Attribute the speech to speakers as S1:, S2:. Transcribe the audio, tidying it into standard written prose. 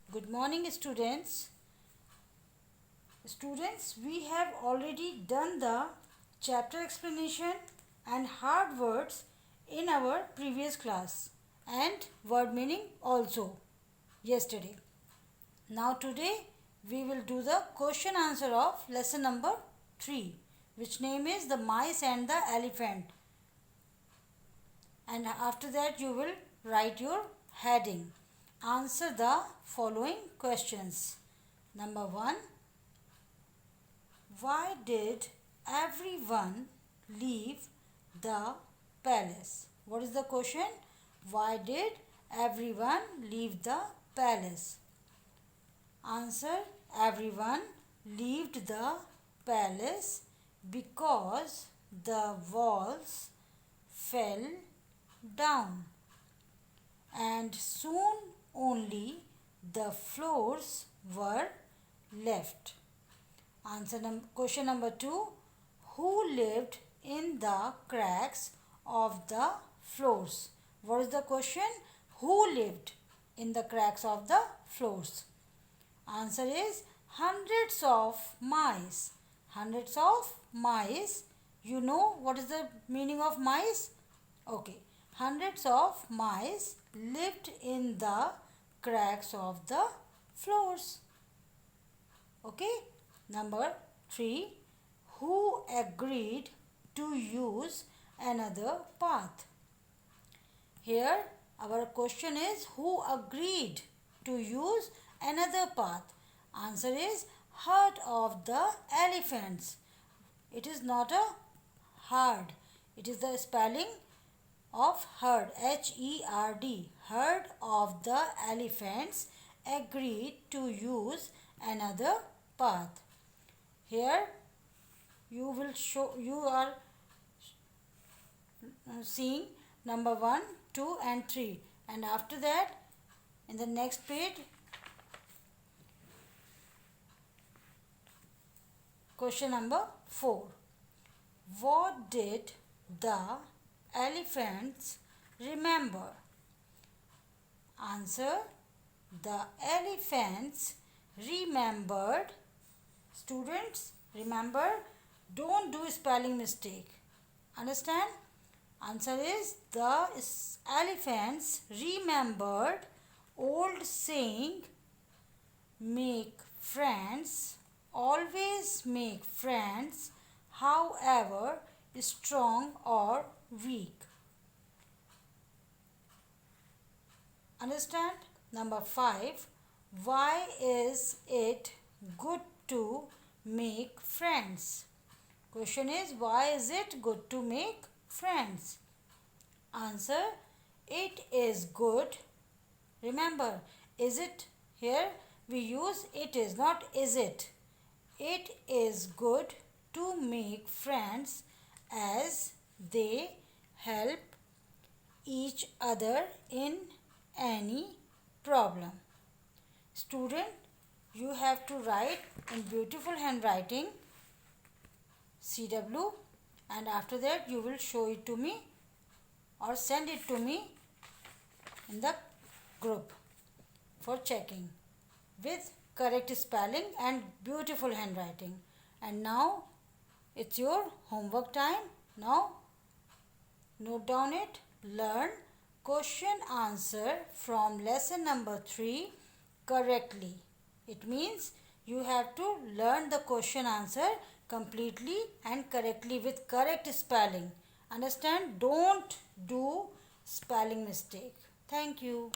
S1: Good morning, students. Students, we have already done the chapter explanation and hard words in our previous class and word meaning also yesterday. Now today we will do the question answer of lesson number 3, which name is the mice and the elephant. And after that you will write your heading. Answer the following questions. Number 1. Why did everyone leave the palace? What is the question? Why did everyone leave the palace? Answer. Everyone left the palace because the walls fell down and soon only the floors were left. Question number 2. Who lived in the cracks of the floors? What is the question? Who lived in the cracks of the floors? Answer is hundreds of mice. Hundreds of mice. You know what is the meaning of mice? Okay. Hundreds of mice lived in the cracks of the floors. Okay. Number 3. Who agreed to use another path? Here our question is who agreed to use another path? Answer is herd of the elephants. It is not a herd. It is the spelling of herd, H-E-R-D. Herd of the elephants agreed to use another path. Here you are seeing number 1, 2 and 3, and after that in the next page question number 4. What did the elephants remember? Answer. The elephants remembered. Students, remember, don't do spelling mistake. Understand? Answer is the elephants remembered old saying, make friends, always make friends, however strong or weak. Understand? Number 5. Why is it good to make friends? Question is why is it good to make friends? Answer. It is good. Remember, is it here we use it is, not is it. It is good to make friends as they help each other in any problem. Student, you have to write in beautiful handwriting CW, and after that you will show it to me or send it to me in the group for checking with correct spelling and beautiful handwriting. And now it's your homework time. Now note down it. Learn question answer from lesson number 3 correctly. It means you have to learn the question answer completely and correctly with correct spelling. Understand? Don't do spelling mistake. Thank you.